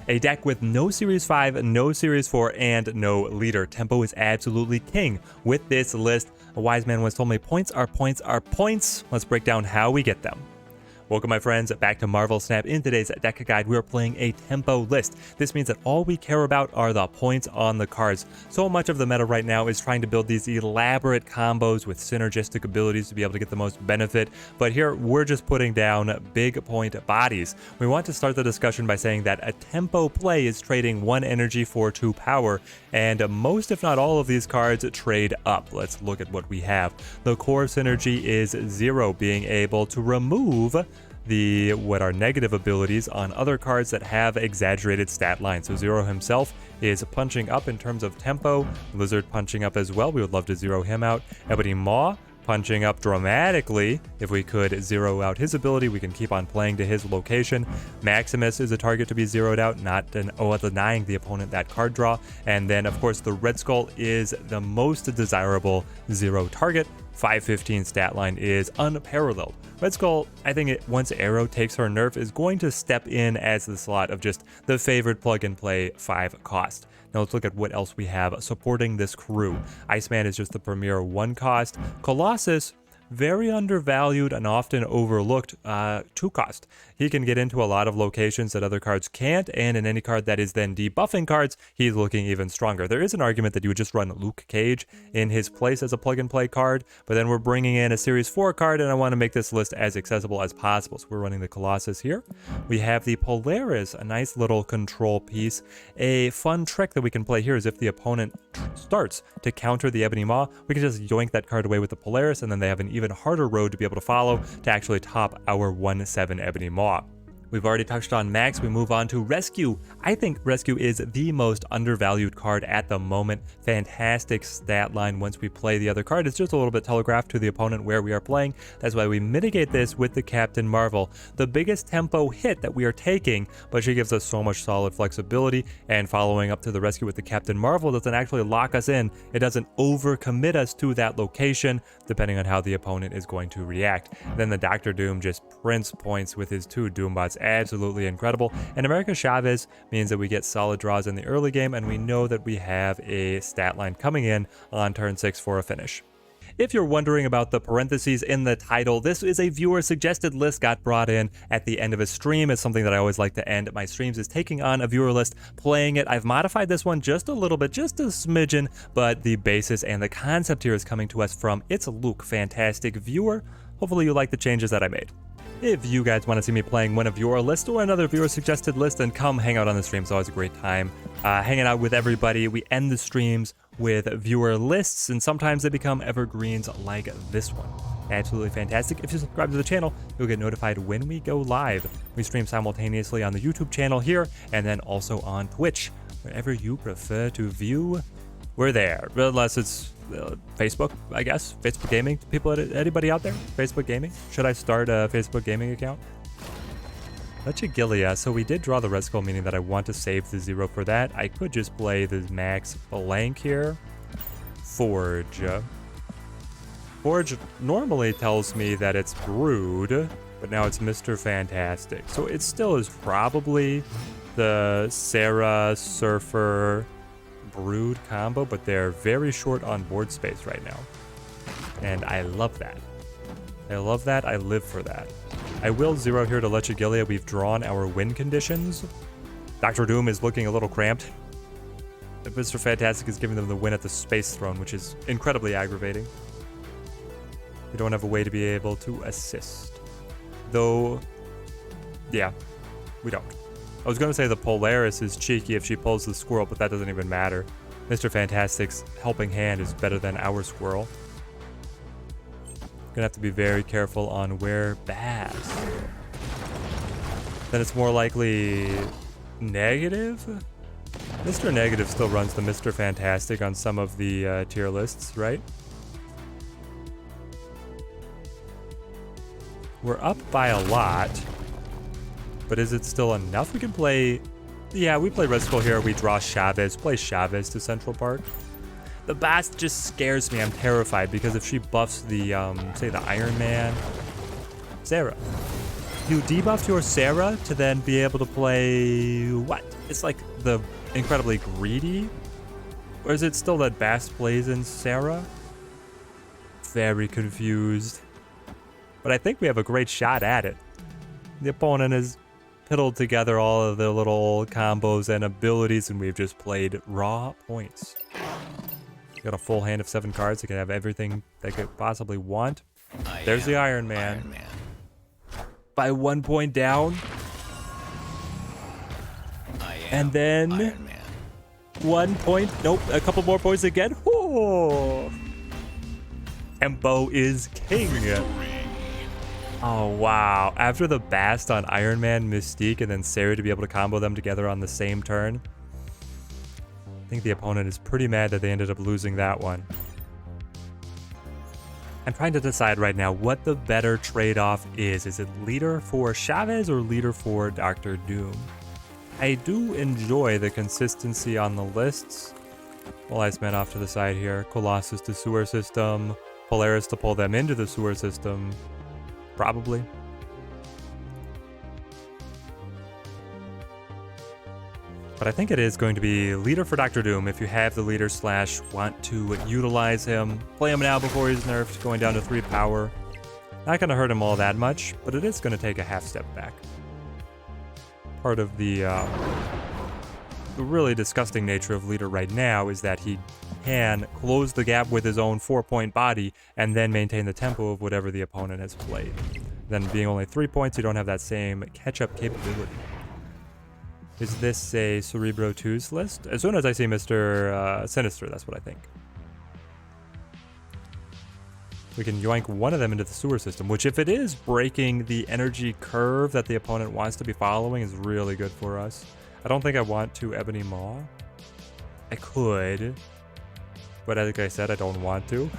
A deck with no Series 5, no Series 4, and no leader. Tempo is absolutely king with this list. A wise man once told me, points are points are points. Let's break down how we get them. Welcome, my friends, back to Marvel Snap. In today's deck guide, we are playing a tempo list. This means that all we care about are the points on the cards. So much of the meta right now is trying to build these elaborate combos with synergistic abilities to be able to get the most benefit. But here, we're just putting down big point bodies. We want to start the discussion by saying that a tempo play is trading 1 energy for 2 power, and most, if not all, of these cards trade up. Let's look at what we have. The core synergy is 0, being able to remove what are negative abilities on other cards that have exaggerated stat lines. So Zero himself is punching up in terms of tempo. Lizard punching up as well. We would love to zero him out. Ebony Maw punching up dramatically. If we could zero out his ability, we can keep on playing to his location. Maximus is a target to be zeroed out, not denying the opponent that card draw. And then, of course, the Red Skull is the most desirable zero target. 515 stat line is unparalleled. Red Skull, I think once Arrow takes her nerf, is going to step in as the slot of just the favorite plug-and-play 5 cost. Now let's look at what else we have supporting this crew. Iceman is just the premier 1 cost. Colossus, very undervalued and often overlooked 2 cost. He can get into a lot of locations that other cards can't, and in any card that is then debuffing cards, he's looking even stronger. There is an argument that you would just run Luke Cage in his place as a plug-and-play card, but then we're bringing in a Series 4 card, and I want to make this list as accessible as possible. So we're running the Colossus here. We have the Polaris, a nice little control piece. A fun trick that we can play here is if the opponent starts to counter the Ebony Maw, we can just yoink that card away with the Polaris, and then they have an even harder road to be able to follow to actually top our 1/7 Ebony Maw. We've already touched on Max. We move on to Rescue. I think Rescue is the most undervalued card at the moment. Fantastic stat line once we play the other card. It's just a little bit telegraphed to the opponent where we are playing. That's why we mitigate this with the Captain Marvel. The biggest tempo hit that we are taking, but she gives us so much solid flexibility, and following up to the Rescue with the Captain Marvel doesn't actually lock us in. It doesn't overcommit us to that location, depending on how the opponent is going to react. Then the Dr. Doom just prints points with his 2 Doombots. Absolutely incredible. And America Chavez means that we get solid draws in the early game, and we know that we have a stat line coming in on turn 6 for a finish. If you're wondering about the parentheses in the title, this is a viewer suggested list got brought in at the end of a stream. It's something that I always like to end my streams, is taking on a viewer list, playing it. I've modified this one just a little bit, just a smidgen, but the basis and the concept here is coming to us from It's Luke. Fantastic viewer. Hopefully you like the changes that I made. If you guys want to see me playing one of your lists or another viewer suggested list, then come hang out on the stream. It's always a great time hanging out with everybody. We end the streams with viewer lists, and sometimes they become evergreens like this one. Absolutely fantastic. If you subscribe to the channel, you'll get notified when we go live. We stream simultaneously on the YouTube channel here, and then also on Twitch. Wherever you prefer to view, we're there. Unless it's Facebook, I guess. Facebook Gaming. People, anybody out there? Facebook Gaming? Should I start a Facebook Gaming account? Lechigilia. So we did draw the Red Skull, meaning that I want to save the 0 for that. I could just play the Max blank here. Forge. Forge normally tells me that it's Brood, but now it's Mr. Fantastic. So it still is probably the Sarah, Surfer, Brood combo, but they're very short on board space right now. And I love that. I love that. I live for that. I will zero here to Lechigilia. We've drawn our win conditions. Dr. Doom is looking a little cramped. Mr. Fantastic is giving them the win at the Space Throne, which is incredibly aggravating. We don't have a way to be able to assist. Though, yeah, we don't. I was going to say the Polaris is cheeky if she pulls the squirrel, but that doesn't even matter. Mr. Fantastic's helping hand is better than our squirrel. Gonna have to be very careful on where Bast. Then it's more likely negative? Mr. Negative still runs the Mr. Fantastic on some of the tier lists, right? We're up by a lot. But is it still enough? We can play... Yeah, we play Red Skull here. We draw Chavez. Play Chavez to Central Park. The Bast just scares me. I'm terrified because if she buffs the, say, the Iron Man... Sarah. you debuffed your Sarah to then be able to play what? It's like the incredibly greedy? Or is it still that Bast plays in Sarah? Very confused. But I think we have a great shot at it. The opponent has piddled together all of their little combos and abilities, and we've just played raw points. Got a full hand of 7 cards that can have everything they could possibly want. There's the Iron Man. By 1 point down. And then 1 point. Nope, a couple more points again. Whoa. Tempo is king. Oh, wow. After the Bast on Iron Man, Mystique, and then Sarah to be able to combo them together on the same turn, I think the opponent is pretty mad that they ended up losing that one. I'm trying to decide right now what the better trade-off is. Is it leader for Chavez or leader for Dr. Doom? I do enjoy the consistency on the lists. Well, Iceman off to the side here. Colossus to sewer system. Polaris to pull them into the sewer system. Probably. But I think it is going to be leader for Dr. Doom if you have the leader / want to utilize him. Play him now before he's nerfed, going down to 3 power. Not going to hurt him all that much, but it is going to take a half step back. Part of the really disgusting nature of leader right now is that he can close the gap with his own 4-point body and then maintain the tempo of whatever the opponent has played. Then being only 3 points, you don't have that same catch-up capability. Is this a Cerebro 2's list? As soon as I see Mr. Sinister, that's what I think. We can yoink one of them into the sewer system, which if it is breaking the energy curve that the opponent wants to be following is really good for us. I don't think I want to Ebony Maw. I could, but like I said, I don't want to.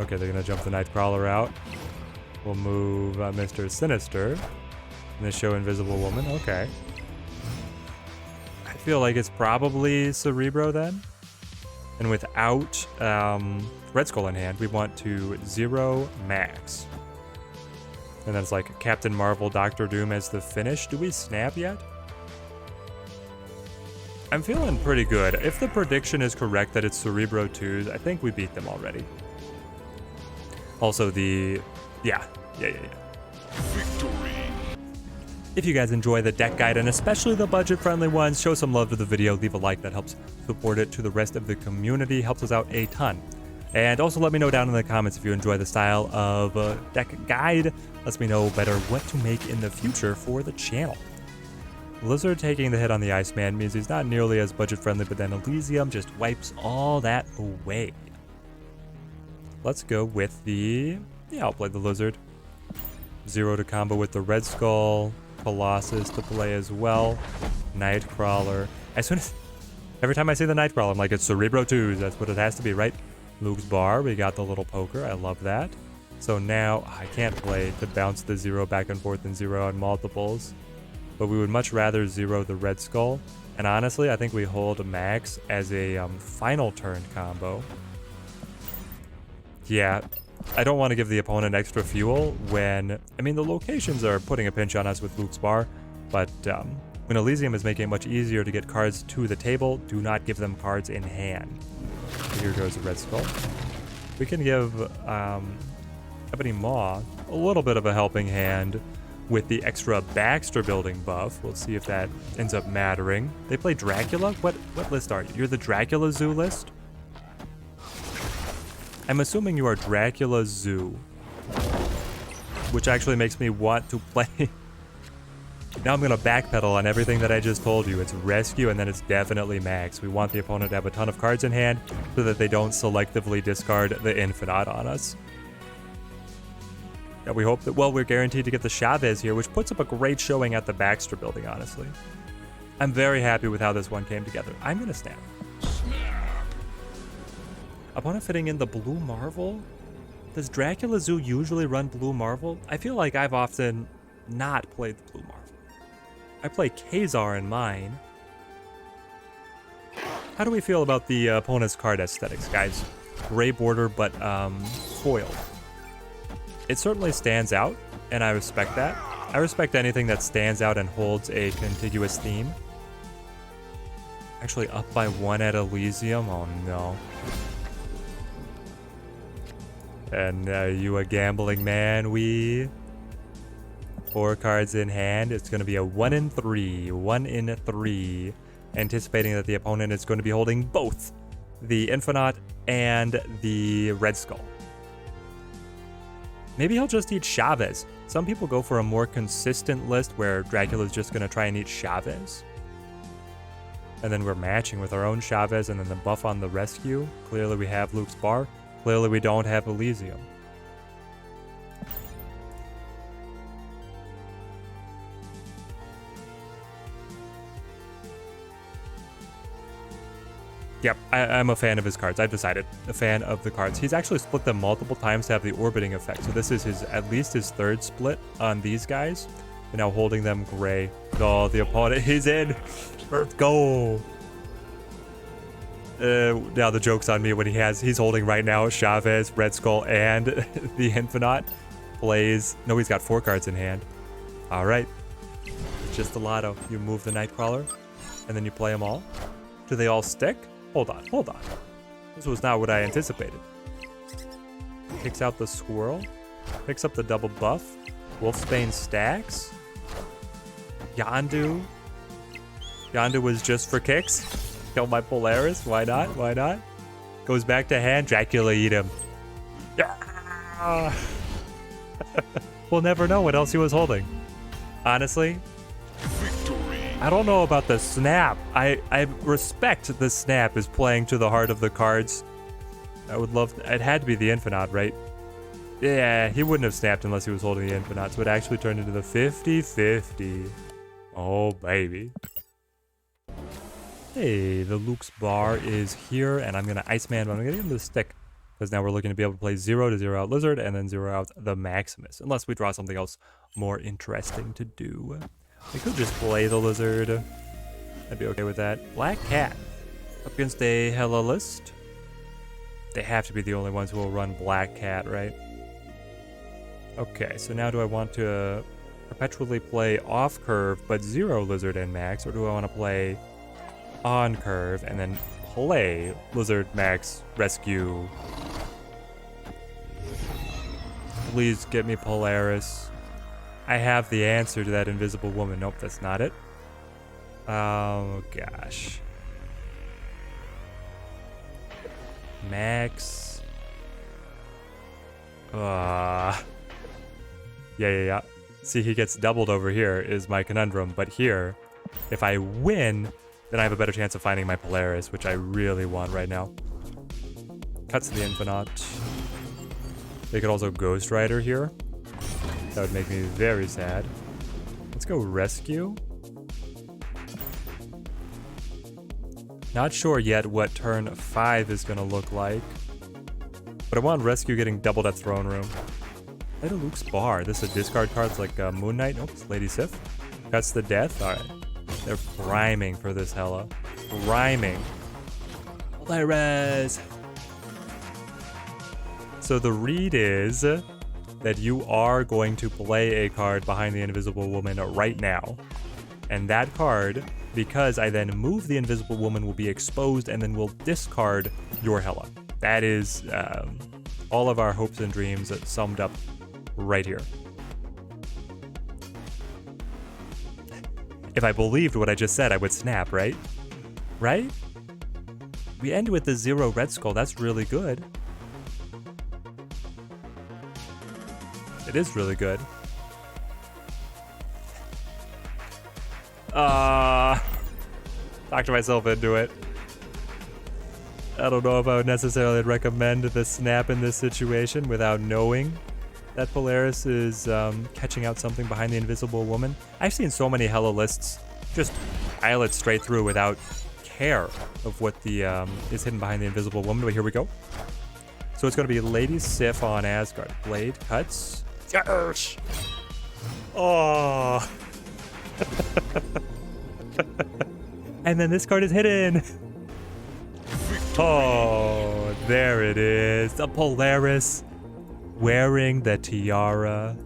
Okay, they're gonna jump the Nightcrawler out. We'll move Mr. Sinister. And then show Invisible Woman, okay. I feel like it's probably Cerebro then. And without Red Skull in hand, we want to 0 Max. And then it's like Captain Marvel, Dr. Doom as the finish. Do we snap yet? I'm feeling pretty good. If the prediction is correct that it's Cerebro 2s, I think we beat them already. Also yeah. Victory. If you guys enjoy the deck guide, and especially the budget-friendly ones, show some love to the video, leave a like, that helps support it to the rest of the community, helps us out a ton. And also let me know down in the comments if you enjoy the style of deck guide, lets me know better what to make in the future for the channel. Lizard taking the hit on the Iceman means he's not nearly as budget-friendly, but then Elysium just wipes all that away. Let's go with the... yeah, I'll play the Lizard. 0 to combo with the Red Skull. Colossus to play as well. Nightcrawler. As soon as... every time I see the Nightcrawler, I'm like, it's Cerebro 2s. That's what it has to be, right? Luke's bar. We got the little poker. I love that. So now I can't play to bounce the 0 back and forth and 0 on multiples. But we would much rather 0 the Red Skull. And honestly, I think we hold Max as a final turn combo. Yeah. I don't want to give the opponent extra fuel when, I mean, the locations are putting a pinch on us with Luke's bar, but when Elysium is making it much easier to get cards to the table, do not give them cards in hand. So here goes the Red Skull. We can give Ebony Maw a little bit of a helping hand with the extra Baxter building buff. We'll see if that ends up mattering. They play Dracula? What list are you? You're the Dracula Zoo list? I'm assuming you are Dracula Zoo, which actually makes me want to play. Now I'm going to backpedal on everything that I just told you. It's Rescue, and then it's definitely Max. We want the opponent to have a ton of cards in hand so that they don't selectively discard the Infinite on us. Yeah, we hope that, well, we're guaranteed to get the Chavez here, which puts up a great showing at the Baxter building, honestly. I'm very happy with how this one came together. I'm going to snap. Opponent fitting in the Blue Marvel? Does Dracula Zoo usually run Blue Marvel? I feel like I've often not played the Blue Marvel. I play Kazar in mine. How do we feel about the opponent's card aesthetics, guys? Gray border, but foiled. It certainly stands out. and I respect that. I respect anything that stands out and holds a contiguous theme. Actually up by 1 at Elysium? Oh no. And are you a gambling man? 4 cards in hand. It's going to be a 1 in 3. 1 in 3. Anticipating that the opponent is going to be holding both the Infinite and the Red Skull. Maybe he'll just eat Chavez. Some people go for a more consistent list where Dracula's just going to try and eat Chavez. And then we're matching with our own Chavez and then the buff on the rescue. Clearly we have Luke's Bar. Clearly we don't have Elysium. Yep, I'm a fan of his cards. I've decided. A fan of the cards. He's actually split them multiple times to have the orbiting effect. So this is at least his 3rd split on these guys. And now holding them gray. Oh, the opponent, he's in. Let's go. Now the joke's on me when he's holding right now Chavez, Red Skull, and the Infinite. Plays. No, he's got 4 cards in hand. All right. It's just a lotto. You move the Nightcrawler, and then you play them all. Do they all stick? Hold on. This was not what I anticipated. Kicks out the Squirrel. Picks up the double buff. Wolfsbane stacks. Yondu. Yondu was just for kicks. Kill my Polaris. Why not? Goes back to hand. Dracula, eat him. We'll never know what else he was holding. Honestly, I don't know about the snap. I respect the snap is playing to the heart of the cards. I would love... It had to be the Infinite, right? Yeah, he wouldn't have snapped unless he was holding the Infinite, so it actually turned into the 50-50. Oh, baby. Hey, the Luke's Bar is here, and I'm going to Iceman, but I'm going to get him the stick. Because now we're looking to be able to play 0 to 0 out Lizard, and then 0 out the Maximus. Unless we draw something else more interesting to do. We could just play the Lizard. I'd be okay with that. Black Cat. Up against a Hela list. They have to be the only ones who will run Black Cat, right? Okay, so now do I want to perpetually play off curve, but 0 Lizard and Max, or do I want to play on curve and then play Lizard, Max, Rescue? Please get me Polaris. I have the answer to that invisible woman. Nope, that's not it. Oh, gosh. Max. Yeah. See, he gets doubled over here is my conundrum. But here, if I win, then I have a better chance of finding my Polaris, which I really want right now. Cuts the Infinite. They could also Ghost Rider here. That would make me very sad. Let's go Rescue. Not sure yet what turn 5 is going to look like. But I want Rescue getting doubled at Throne Room. Play to Luke's Bar. This is a discard cards like Moon Knight. Nope, it's Lady Sif. Cuts the Death. Alright. They're priming for this Hela. Priming. Polaris. So the read is that you are going to play a card behind the Invisible Woman right now. And that card, because I then move the Invisible Woman, will be exposed and then will discard your Hela. That is all of our hopes and dreams summed up right here. If I believed what I just said, I would snap, right? Right? We end with the 0 Red Skull. That's really good. It is really good. Talked myself into it. I don't know if I would necessarily recommend the snap in this situation without knowing that Polaris is catching out something behind the Invisible Woman. I've seen so many Hela lists just pile it straight through without care of what the is hidden behind the Invisible Woman, but here we go. So it's going to be Lady Sif on Asgard. Blade cuts. Yes! Oh. And then this card is hidden. Oh, there it is. The Polaris wearing the tiara.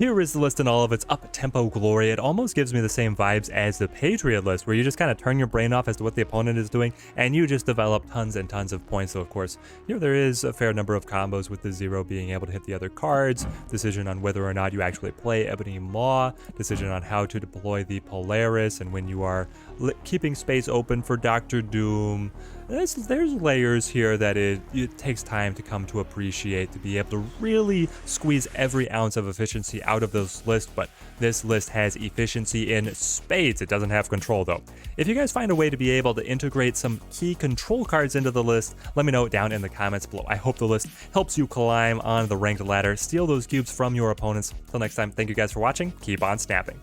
Here is the list in all of its up-tempo glory. It almost gives me the same vibes as the Patriot list, where you just kind of turn your brain off as to what the opponent is doing, and you just develop tons and tons of points. So of course, here there is a fair number of combos with the Zero being able to hit the other cards, decision on whether or not you actually play Ebony Maw, decision on how to deploy the Polaris, and when you are keeping space open for Dr. Doom. There's layers here that it takes time to come to appreciate, to be able to really squeeze every ounce of efficiency out of this list, but this list has efficiency in spades. It doesn't have control though. If you guys find a way to be able to integrate some key control cards into the list, let me know down in the comments below. I hope the list helps you climb on the ranked ladder, steal those cubes from your opponents. Till next time, thank you guys for watching. Keep on snapping.